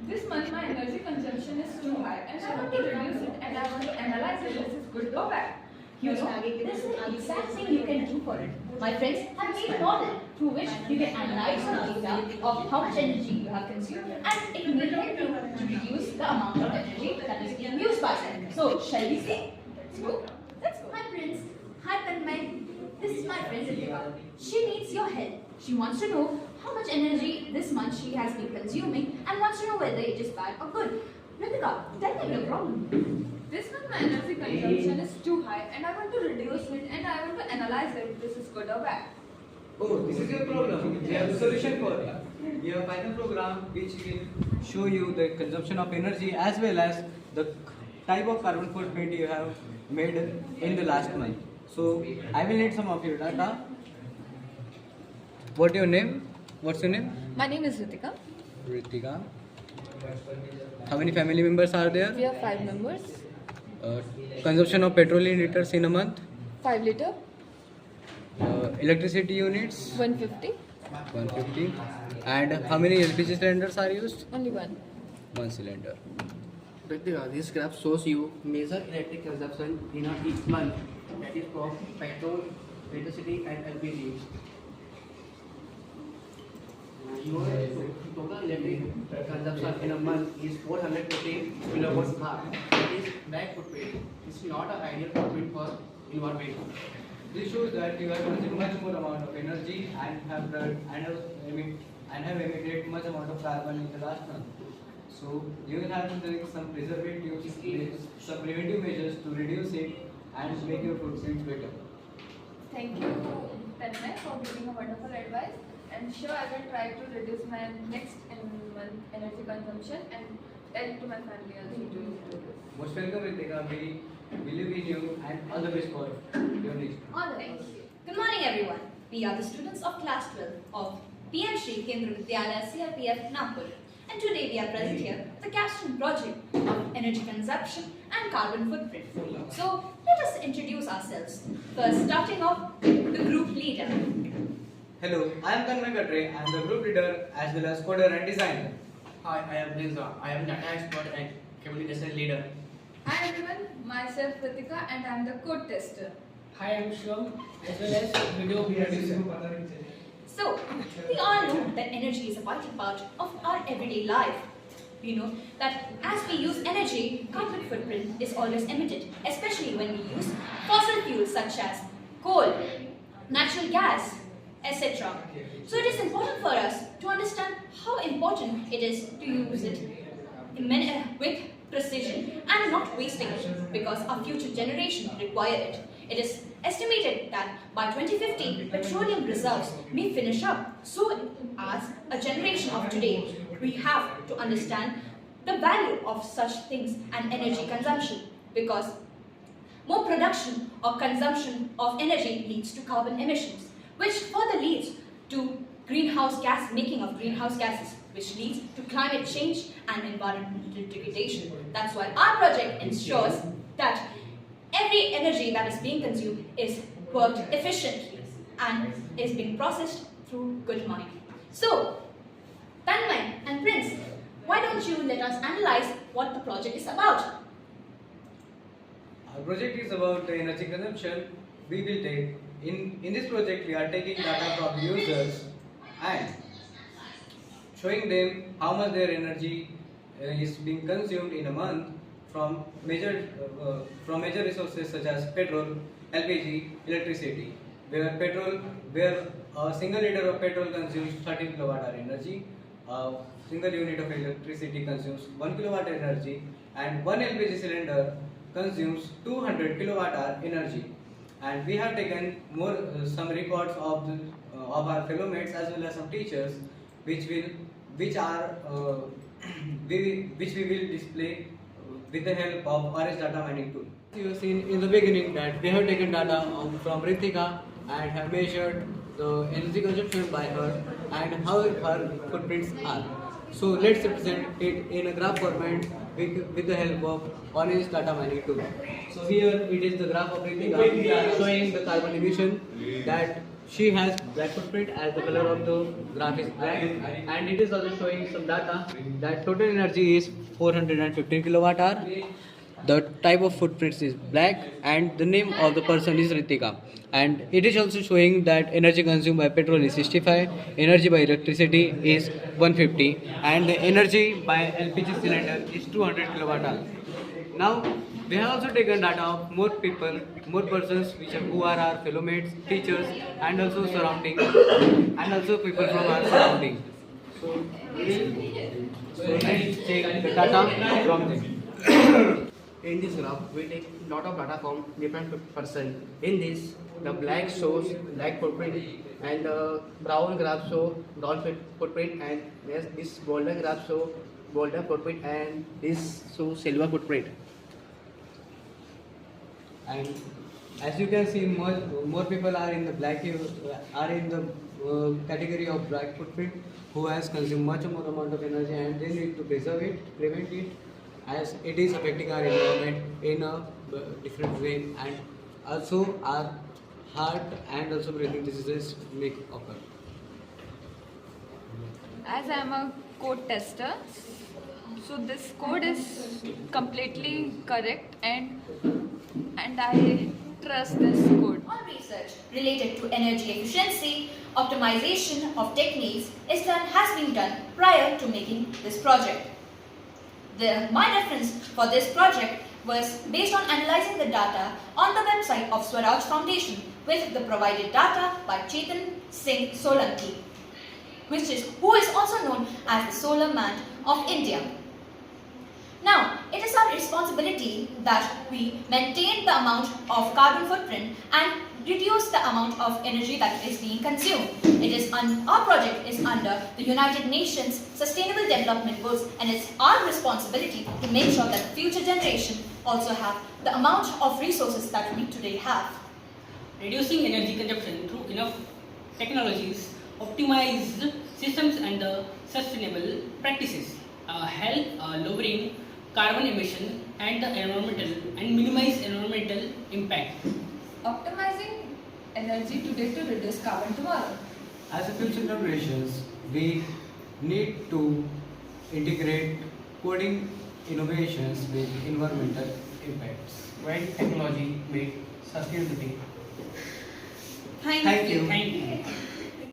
This month my energy consumption is too high and I want to reduce it and I want to analyze if this is good or bad. You know, this is the exact thing you can do for it. My friends have made a model through which you can analyze the data of how much energy you have consumed and it will help you to reduce the amount of energy that is being used by them. So, shall we see? Let's go. Let's go. Hi friends. Hi Tanmay. This is my friend Ritika. She needs your help. She wants to know how much energy this month she has been consuming and wants to know whether it is bad or good. Ritika, tell me your problem. This month my energy consumption is too high and I want to reduce it and I want to analyze if this is good or bad. Oh, this is your problem. We have a solution for it. We have a Python program which will show you the consumption of energy as well as the type of carbon footprint you have made in the last month. So, I will need some of your data. What's your name? What's your name? My name is Ritika. Ritika. How many family members are there? We are 5 members. Consumption of petrol in liters in a month. 5 liter. Electricity units. 150. 150. And how many LPG cylinders are used? Only one. One cylinder. Ritika, this graph shows you major electric consumption in each month, that is from petrol, electricity and LPG. Your total electric consumption in a month is 450 kilowatts hour. That is bad footprint. It's not an ideal footprint for environment. This shows that you have consumed much more amount of energy and have emitted much amount of carbon in the last month. So you will have to take some preservatives, some preventive measures to reduce it and make your footprint better. Thank you, Tanmay, for giving a wonderful advice. And sure, I will try to reduce my next month energy consumption and tell to my family also to do this. Most welcome, Ritika. We believe in you and all the best for your next. All right. Good morning, everyone. We are the students of class 12 of PM Shri Kendra Vidyalaya CRPF Nagpur. And today we are present here with the capstone project of energy consumption and carbon footprint. So let us introduce ourselves. First, starting off, the group leader. Hello, I am Tanmay Katre. I am the group leader as well as coder and designer. Hi, I am Rinza. I am data expert and communication leader. Hi everyone, myself Ritika and I am the code tester. Hi, I'm Shivam, as well as video producer. So, we all know that energy is a vital part of our everyday life. We know that as we use energy, carbon footprint is always emitted, especially when we use fossil fuels such as coal, natural gas, etc. So it is important for us to understand how important it is to use it with precision and not wasting it because our future generation require it. It is estimated that by 2050, petroleum reserves may finish up. So as a generation of today, we have to understand the value of such things and energy consumption because more production or consumption of energy leads to carbon emissions, which further leads to making of greenhouse gases, which leads to climate change and environmental degradation. That's why our project ensures that every energy that is being consumed is worked efficiently and is being processed through good mind. So, Tanmay and Prince, why don't you let us analyze what the project is about? Our project is about the energy consumption. We will take in this project we are taking data from users and showing them how much their energy is being consumed in a month from major resources such as petrol, LPG, electricity. Where a single liter of petrol consumes 13 kilowatt hour energy, a single unit of electricity consumes 1 kilowatt energy, and one LPG cylinder consumes 200 kilowatt hour energy. And we have taken some records of our fellow mates as well as some teachers, which we will display with the help of RS data mining tool. You have seen in the beginning that we have taken data from Ritika and have measured the energy consumption by her and how her footprints are. So let's represent it in a graph format with the help of Orange data mining tool. So here it is the graph of Ritika showing the carbon emission that she has black footprint as the color of the graph is black, and it is also showing some data that total energy is 415 kilowatt hour. The type of footprints is black, and the name of the person is Ritika. And it is also showing that energy consumed by petrol is 65, energy by electricity is 150, and the energy by LPG cylinder is 200 kilowatt hour. Now, we have also taken data of more people, more persons who are our fellow mates, teachers, and also surrounding, and also people from our surrounding. So let's take the data from them. In this graph, we take lot of data from different person. In this, the black shows black footprint, and the brown graph show brown footprint, and yes, this golden graph show golden footprint, and this show silver footprint. And as you can see, more people are in the category of black footprint, who has consumed much more amount of energy, and they need to preserve it, prevent it, as it is affecting our environment in a different way, and also our heart and also breathing diseases may occur. As I am a code tester, so this code is completely correct, and I trust this code. All research related to energy efficiency, optimization of techniques has been done prior to making this project. My reference for this project was based on analyzing the data on the website of Swaraj Foundation with the provided data by Chetan Singh Solanki, who is also known as the Solar Man of India. Now, it is our responsibility that we maintain the amount of carbon footprint and reduce the amount of energy that is being consumed. Our project is under the United Nations Sustainable Development Goals, and it's our responsibility to make sure that future generation also have the amount of resources that we today have. Reducing energy consumption through enough technologies, optimized systems and sustainable practices help lowering carbon emission and minimize environmental impact. Optimizing energy today to reduce carbon tomorrow. As a future generations, we need to integrate coding innovations with environmental impacts. When technology make sustainability. Thank you. Thank you.